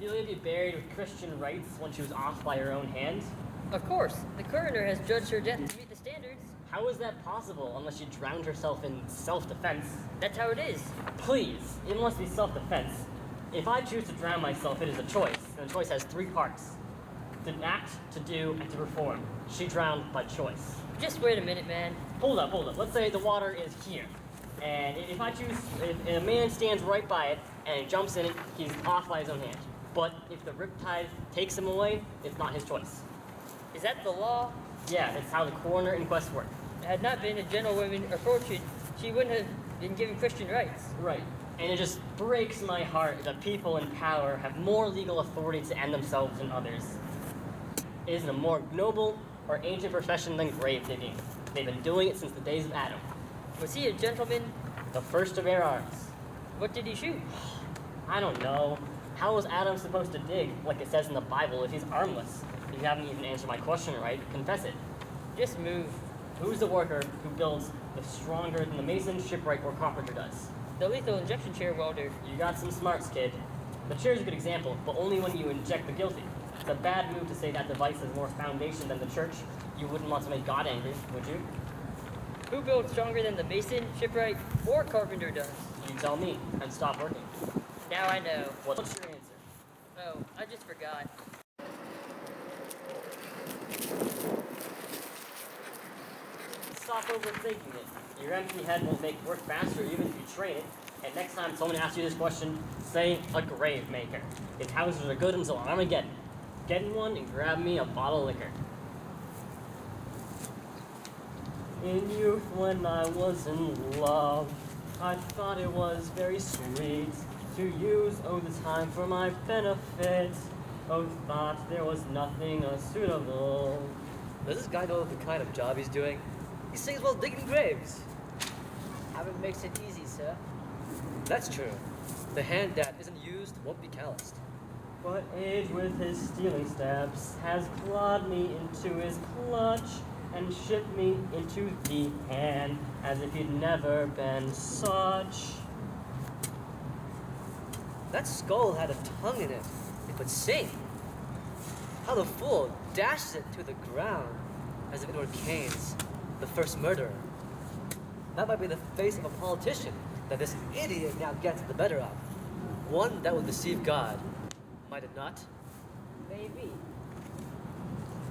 you will be buried with Christian rites when she was off by her own hand? Of course, the coroner has judged her death to meet the standards. How is that possible unless she drowned herself in self-defense? That's how it is. Please, it must be self-defense. If I choose to drown myself, it is a choice, and the choice has three parts. To act, to do, and to perform. She drowned by choice. Just wait a minute, man. Hold up. Let's say the water is here. And if a man stands right by it and jumps in it, he's off by his own hand. But if the riptide takes him away, it's not his choice. Is that the law? Yeah, that's how the coroner inquests work. Had not been a gentlewoman or fortune, she wouldn't have been given Christian rights. Right. And it just breaks my heart that people in power have more legal authority to end themselves than others. It isn't a more noble or ancient profession than grave digging. They've been doing it since the days of Adam. Was he a gentleman? The first to bear arms. What did he shoot? I don't know. How was Adam supposed to dig, like it says in the Bible, if he's armless? You haven't even answered my question right. Confess it. Just move. Who's the worker who builds the stronger than the mason, shipwright, or carpenter does? The lethal injection chair welder. You got some smarts, kid. The chair's a good example, but only when you inject the guilty. It's a bad move to say that device has more foundation than the church. You wouldn't want to make God angry, would you? Who builds stronger than the mason, shipwright, or carpenter does? You tell me, and stop working. Now I know. What's your answer? Oh, I just forgot. Stop overthinking it. Your empty head will make work faster even if you train it. And next time someone asks you this question, say a grave maker. His houses are good until Armageddon. Get in one and grab me a bottle of liquor. In youth, when I was in love, I thought it was very sweet to use the time for my benefit. Thought there was nothing suitable. Does this guy know the kind of job he's doing? He sings while digging graves. Habit makes it easy, sir. That's true. The hand that isn't used won't be calloused. But age with his stealing steps has clawed me into his clutch and shipped me into the hand as if he'd never been such. That skull had a tongue in it. It could sing. How the fool dashes it to the ground as if it were Cain's, the first murderer. That might be the face of a politician that this idiot now gets the better of. One that will deceive God. Might it not? Maybe.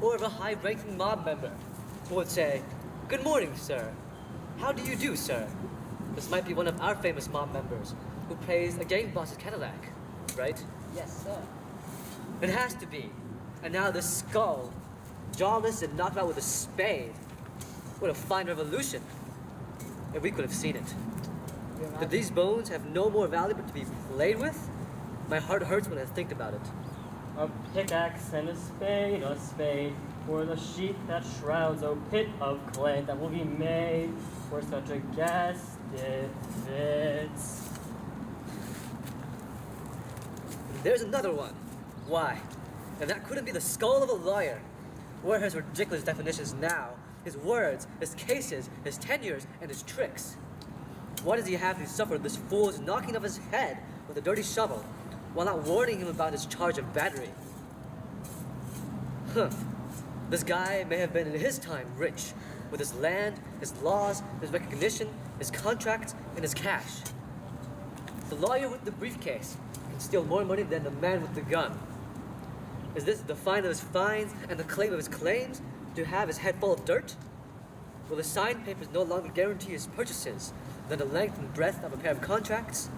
Or of a high-ranking mob member who would say, "Good morning, sir. How do you do, sir?" This might be one of our famous mob members who praised a gang boss's Cadillac, right? Yes, sir. It has to be. And now this skull, jawless and knocked out with a spade. What a fine revolution. If we could have seen it. Did these bones have no more value but to be played with? My heart hurts when I think about it. A pickaxe and a spade, for the sheet that shrouds a pit of clay that will be made for such a guest it fits. There's another one. Why? And that couldn't be the skull of a lawyer. Where are his ridiculous definitions now? His words, his cases, his tenures, and his tricks. Why does he have to suffer this fool's knocking off his head with a dirty shovel, while not warning him about his charge of battery? This guy may have been in his time rich, with his land, his laws, his recognition, his contracts, and his cash. The lawyer with the briefcase can steal more money than the man with the gun. Is this the fine of his fines and the claim of his claims, to have his head full of dirt? Will the signed papers no longer guarantee his purchases than the length and breadth of a pair of contracts?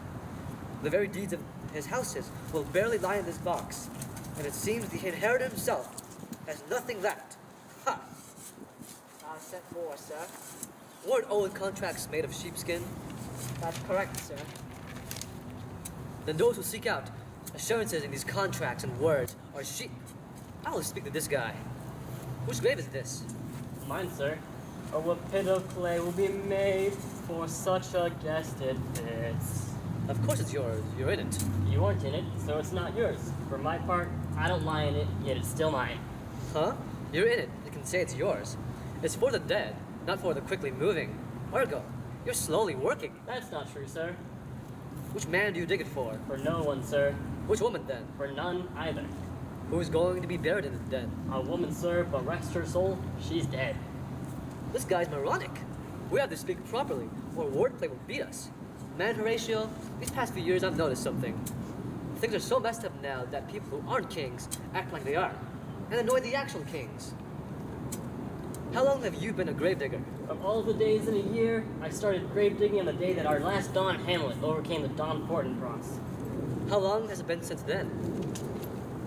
The very deeds of his houses will barely lie in this box, and it seems the inheritor himself has nothing left. Ha! I'll set more, sir. Weren't old contracts made of sheepskin? That's correct, sir. Then those who seek out assurances in these contracts and words are sheep. I will speak to this guy. Whose grave is this? Mine, sir. Oh, a pit of clay will be made for such a guest it fits. Of course it's yours. You're in it. You aren't in it, so it's not yours. For my part, I don't lie in it, yet it's still mine. Huh? You're in it. You can say it's yours. It's for the dead, not for the quickly moving. Ergo, you're slowly working. That's not true, sir. Which man do you dig it for? For no one, sir. Which woman, then? For none either. Who is going to be buried in the den? A woman, sir, but rest her soul, she's dead. This guy's moronic. We have to speak properly, or wordplay will beat us. Man, Horatio, these past few years I've noticed something. Things are so messed up now that people who aren't kings act like they are, and annoy the actual kings. How long have you been a gravedigger? Of all the days in a year, I started grave digging on the day that our last Don Hamlet overcame the Don Fortin cross. How long has it been since then?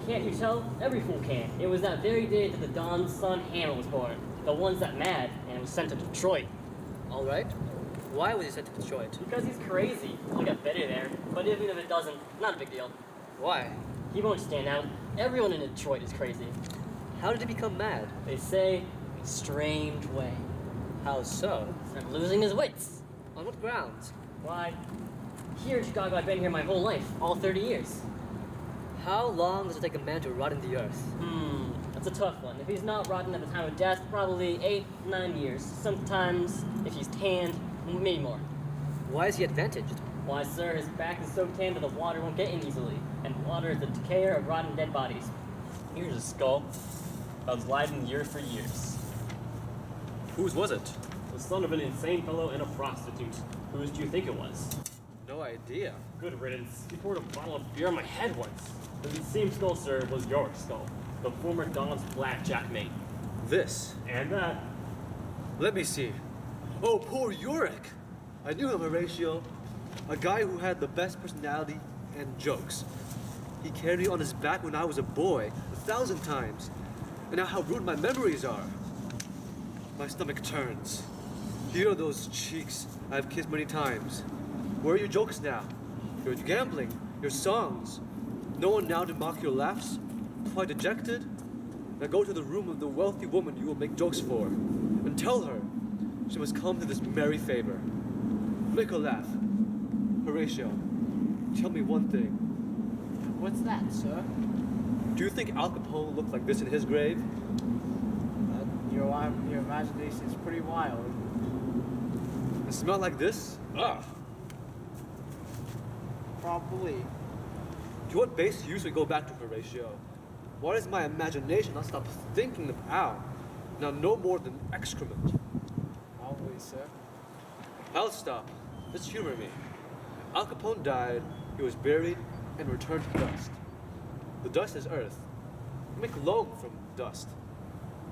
Can't you tell? Every fool can. It was that very day that the Don's son Hamlet was born. The one's that mad and was sent to Detroit. All right. Why was he sent to Detroit? Because he's crazy. He'll get better there. But even if it doesn't, not a big deal. Why? He won't stand out. Everyone in Detroit is crazy. How did he become mad? They say, a strange way. How so? Started losing his wits. On what grounds? Why, here in Chicago, I've been here my whole life, all 30 years. How long does it take a man to rot in the earth? That's a tough one. If he's not rotten at the time of death, probably 8, 9 years. Sometimes, if he's tanned, maybe more. Why is he advantaged? Why, sir, his back is so tanned that the water won't get in easily, and water is the decayer of rotten dead bodies. Here's a skull that was lied in the earth for years. Whose was it? The son of an insane fellow and a prostitute. Whose do you think it was? No idea. Good riddance. He poured a bottle of beer on my head once. The same skull, sir, was your skull. The former Don's blackjack mate. This. And that. Let me see. Oh, poor Yorick. I knew him, Horatio. A guy who had the best personality and jokes. He carried me on his back when I was a boy, 1,000 times. And now how rude my memories are. My stomach turns. Here are those cheeks I've kissed many times. Where are your jokes now? Your gambling, your songs. No one now to mock your laughs? Quite dejected? Now go to the room of the wealthy woman you will make jokes for, and tell her she must come to this merry favor. Make her laugh. Horatio, tell me one thing. What's that, sir? Do you think Al Capone looked like this in his grave? Your imagination is pretty wild. It smelled like this? Ugh. Probably. To what base use we go back to, Horatio? Why does my imagination not stop thinking of Al? Now no more than excrement. Probably, sir. I'll stop. Just humor me. Al Capone died, he was buried, and returned to dust. The dust is earth. Make loam from dust.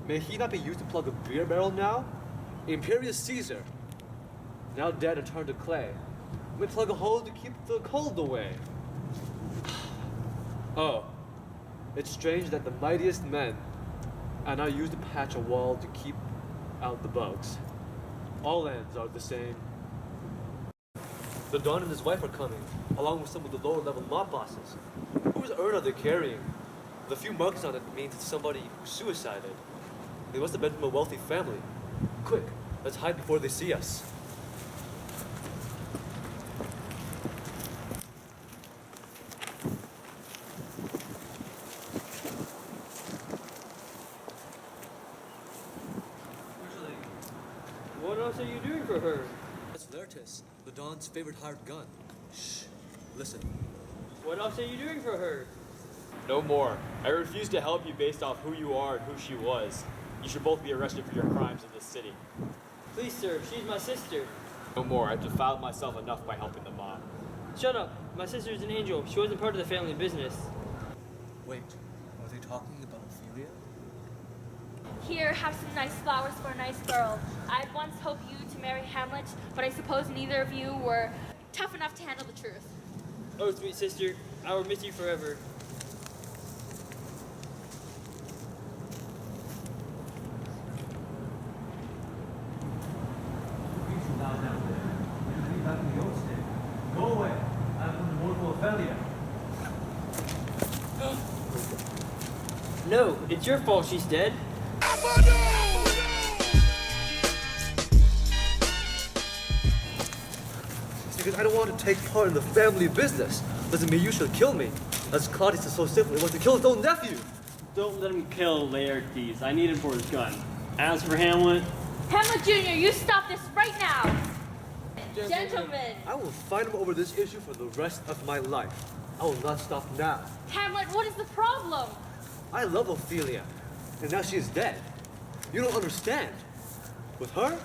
May he not be used to plug a beer barrel now? Imperious Caesar, now dead and turned to clay, may plug a hole to keep the cold away. Oh, it's strange that the mightiest men are now used to patch a wall to keep out the bugs. All ends are the same. The Don and his wife are coming, along with some of the lower level mob bosses. Whose urn are they carrying? The few marks on it means it's somebody who suicided. They must have been from a wealthy family. Quick, let's hide before they see us. What else are you doing for her? That's Laertes, the Don's favorite hired gun. Shh, listen. What else are you doing for her? No more. I refuse to help you based off who you are and who she was. You should both be arrested for your crimes in this city. Please, sir, she's my sister. No more. I've defiled myself enough by helping the mob. Shut up. My sister's an angel. She wasn't part of the family business. Wait, are they talking about Ophelia? Here, have some nice flowers for a nice girl. I'd once hoped you to marry Hamlet, but I suppose neither of you were tough enough to handle the truth. Oh, sweet sister, I will miss you forever. Go away. I'm from the wonderful Ophelia. No, it's your fault she's dead. It's because I don't want to take part in the family business. Doesn't mean you should kill me. As Claudius is so simple, he wants to kill his own nephew. Don't let him kill Laertes. I need him for his gun. As for Hamlet, Hamlet Jr., you stop this right now! Gentlemen! I will fight him over this issue for the rest of my life. I will not stop now. Hamlet, what is the problem? I love Ophelia, and now she is dead. You don't understand. With her,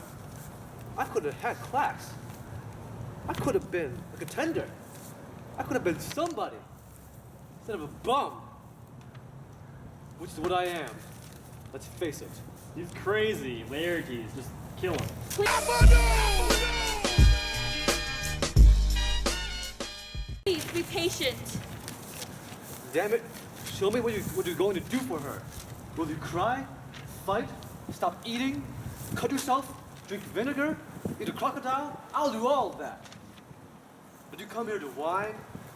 I could have had class. I could have been a contender. I could have been somebody instead of a bum, which is what I am. Let's face it. He's crazy. Laertes, just kill him. Please be patient. Damn it, show me what you're going to do for her. Will you cry, fight, stop eating, cut yourself, drink vinegar, eat a crocodile? I'll do all of that. But you come here to whine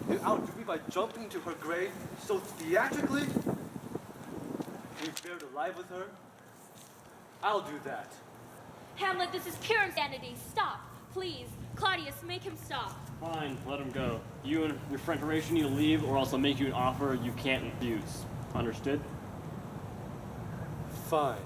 and outdo me by jumping into her grave so theatrically? Will you bear to lie with her? I'll do that. Hamlet, this is pure insanity. Stop, please. Claudius, make him stop. Fine, let him go. You and your friend Horatio need to leave, or else I'll make you an offer you can't refuse. Understood? Fine.